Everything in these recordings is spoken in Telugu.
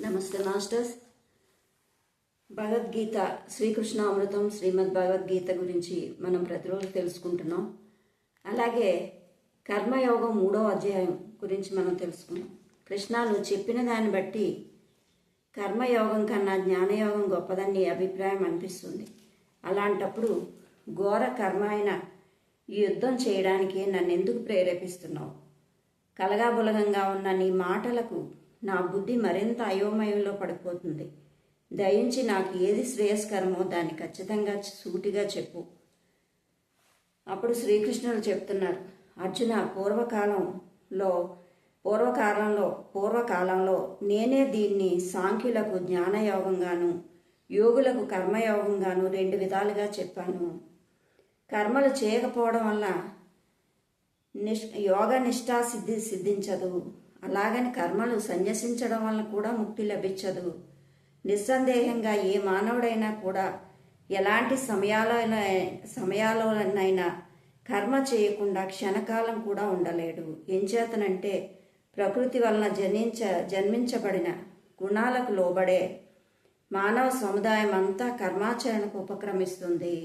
నమస్తే మాస్టర్స్. భగవద్గీత శ్రీకృష్ణామృతం శ్రీమద్ భగవద్గీత గురించి మనం ప్రతిరోజు తెలుసుకుంటున్నాం. అలాగే కర్మయోగం 3వ అధ్యాయం గురించి మనం తెలుసుకున్నాం. కృష్ణ, నువ్వు చెప్పిన దాన్ని బట్టి కర్మయోగం కన్నా జ్ఞానయోగం గొప్పదని నీ అభిప్రాయం అనిపిస్తుంది. అలాంటప్పుడు ఘోర కర్మ అయిన ఈ యుద్ధం చేయడానికి నన్ను ఎందుకు ప్రేరేపిస్తున్నావు? కలగాబులగంగా ఉన్న నీ మాటలకు నా బుద్ధి మరింత అయోమయంలో పడిపోతుంది. దయించి నాకు ఏది శ్రేయస్కరమో దాన్ని ఖచ్చితంగా సూటిగా చెప్పు. అప్పుడు శ్రీకృష్ణుడు చెప్తున్నారు, అర్జున, పూర్వకాలంలో నేనే దీన్ని సాంఖ్యులకు జ్ఞానయోగంగాను యోగులకు కర్మయోగంగాను 2 విధాలుగా చెప్పాను. కర్మలు చేయకపోవడం వల్ల యోగ నిష్ఠా సిద్ధించదు. అలాగని కర్మలు సన్యసించడం వల్ల కూడా ముక్తి లభించదు. నిస్సందేహంగా ఏ మానవుడైనా కూడా ఎలాంటి సమయాల్లోనైనా కర్మ చేయకుండా క్షణకాలం కూడా ఉండలేడు. ఎంచేతనంటే ప్రకృతి వలన జన్మించబడిన గుణాలకు లోబడే మానవ సముదాయం అంతా కర్మాచరణకు ఉపక్రమిస్తుంది.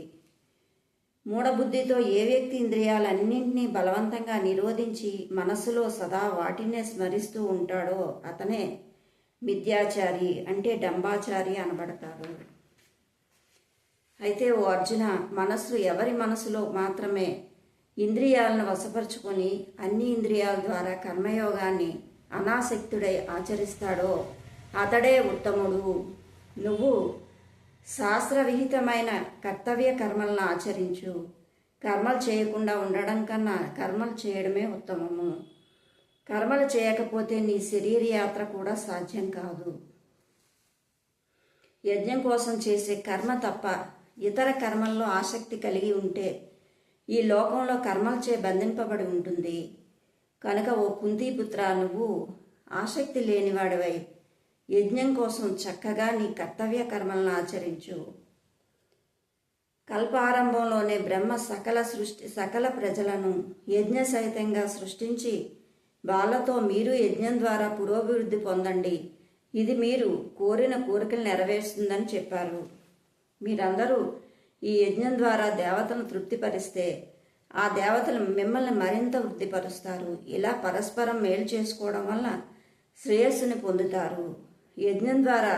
మూఢబుద్ధితో ఏ వ్యక్తి ఇంద్రియాలన్నింటినీ బలవంతంగా నిరోధించి మనస్సులో సదా వాటినే స్మరిస్తూ ఉంటాడో అతనే మిథ్యాచారి, అంటే డంబాచారి అనబడతాడు. అయితే ఓ అర్జున, ఎవరి మనసులో మాత్రమే ఇంద్రియాలను వశపరుచుకొని అన్ని ఇంద్రియాల ద్వారా కర్మయోగాన్ని అనాసక్తుడై ఆచరిస్తాడో అతడే ఉత్తముడు. నువ్వు శాస్త్రవిహితమైన కర్తవ్య కర్మలను ఆచరించు. కర్మలు చేయకుండా ఉండడం కన్నా కర్మలు చేయడమే ఉత్తమము. కర్మలు చేయకపోతే నీ శరీర యాత్ర కూడా సాధ్యం కాదు. యజ్ఞం కోసం చేసే కర్మ తప్ప ఇతర కర్మల్లో ఆసక్తి కలిగి ఉంటే ఈ లోకంలో కర్మలచే బంధింపబడి ఉంటుంది. కనుక ఓ కుంతీపుత్ర, నువ్వు ఆసక్తి లేనివాడివై యజ్ఞం కోసం చక్కగా నీ కర్తవ్య కర్మలను ఆచరించు. కల్పారంభంలోనే బ్రహ్మ సకల ప్రజలను యజ్ఞ సహితంగా సృష్టించి వాళ్ళతో మీరు యజ్ఞం ద్వారా పురోభివృద్ధి పొందండి, ఇది మీరు కోరిన కోరికలు నెరవేరుస్తుందని చెప్పారు. మీరందరూ ఈ యజ్ఞం ద్వారా దేవతను తృప్తిపరిస్తే ఆ దేవతలు మిమ్మల్ని మరింత వృద్ధిపరుస్తారు. ఇలా పరస్పరం మేలు చేసుకోవడం వల్ల శ్రేయస్సుని పొందుతారు. యజ్ఞం ద్వారా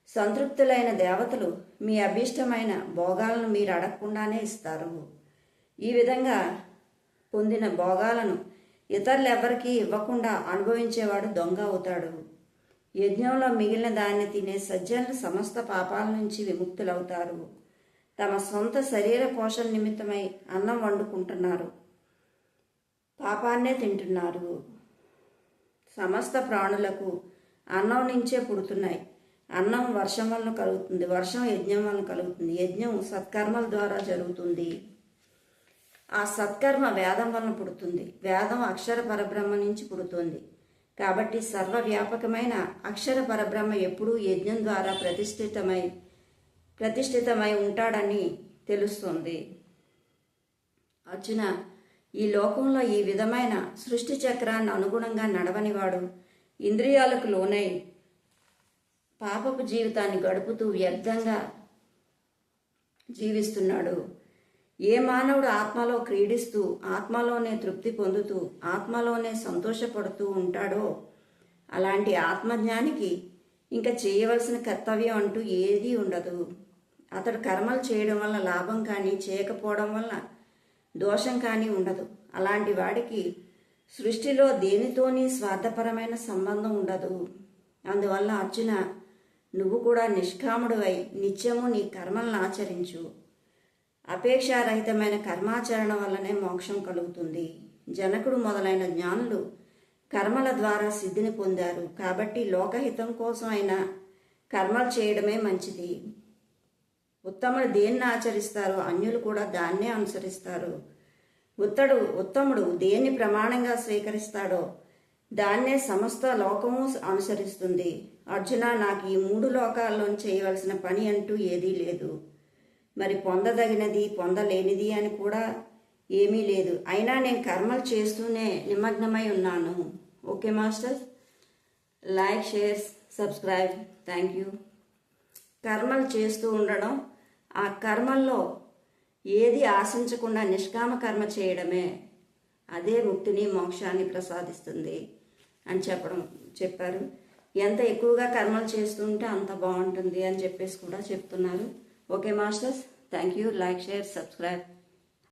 సంతృప్తులైన దేవతలు మీ అభీష్టమైన భోగాలను మీరు అడగకుండానే ఇస్తారు. ఈ విధంగా పొందిన భోగాలను ఇతరులెవ్వరికీ ఇవ్వకుండా అనుభవించేవాడు దొంగ అవుతాడు. యజ్ఞంలో మిగిలిన దాన్ని తినే సజ్జనులు సమస్త పాపాల నుంచి విముక్తులవుతారు. తమ సొంత శరీర పోషణ నిమిత్తమై అన్నం వండుకుంటున్నారు, పాపాన్నే తింటున్నారు. సమస్త ప్రాణులకు అన్నం నుంచే పుడుతున్నాయి. అన్నం వర్షం వలన కలుగుతుంది, వర్షం యజ్ఞం వలన కలుగుతుంది, యజ్ఞం సత్కర్మల ద్వారా జరుగుతుంది. ఆ సత్కర్మ వేదం వలన పుడుతుంది, వేదం అక్షర పరబ్రహ్మ నుంచి పుడుతుంది. కాబట్టి సర్వవ్యాపకమైన అక్షర పరబ్రహ్మ ఎప్పుడూ యజ్ఞం ద్వారా ప్రతిష్ఠితమై ఉంటాడని తెలుస్తుంది. అర్జున, ఈ లోకంలో ఈ విధమైన సృష్టి చక్రాన్ని అనుగుణంగా నడవనివాడు ఇంద్రియాలకు లోనై పాపపు జీవితాన్ని గడుపుతూ వ్యర్థంగా జీవిస్తున్నాడు. ఏ మానవుడు ఆత్మలో క్రీడిస్తూ ఆత్మలోనే తృప్తి పొందుతూ ఆత్మలోనే సంతోషపడుతూ ఉంటాడో అలాంటి ఆత్మజ్ఞానికి ఇంకా చేయవలసిన కర్తవ్యం అంటూ ఏదీ ఉండదు. అతడు కర్మలు చేయడం వల్ల లాభం కానీ చేయకపోవడం వల్ల దోషం కానీ ఉండదు. అలాంటి వాడికి సృష్టిలో దేనితోని స్వార్థపరమైన సంబంధం ఉండదు. అందువల్ల అర్జున, నువ్వు కూడా నిష్కాముడివై నిత్యము నీ కర్మలను ఆచరించు. అపేక్షారహితమైన కర్మాచరణ వల్లనే మోక్షం కలుగుతుంది. జనకుడు మొదలైన జ్ఞానులు కర్మల ద్వారా సిద్ధిని పొందారు. కాబట్టి లోకహితం కోసం అయినా కర్మలు చేయడమే మంచిది. ఉత్తముడు దేన్ని ఆచరిస్తారో అన్యులు కూడా దాన్నే అనుసరిస్తారు. ఉత్తముడు దేన్ని ప్రమాణంగా స్వీకరిస్తాడో దాన్నే సమస్త లోకము అనుసరిస్తుంది. అర్జున, నాకు ఈ 3 లోకాల్లో చేయవలసిన పని అంటూ ఏదీ లేదు. మరి పొందదగినది పొందలేనిది అని కూడా ఏమీ లేదు. అయినా నేను కర్మలు చేస్తూనే నిమగ్నమై ఉన్నాను. Okay masters, like, share, subscribe. Thank you. కర్మలు చేస్తూ ఉండడం, ఆ కర్మల్లో ఏది ఆశించకుండా నిష్కామ కర్మ చేయడమే అదే ముక్తిని మోక్షాన్ని ప్రసాదిస్తుంది అని చెప్పారు. ఎంత ఎక్కువగా కర్మలు చేస్తుంటే అంత బాగుంటుంది అని చెప్పేసి కూడా చెప్తున్నారు. Okay masters, thank you. Like, share, subscribe.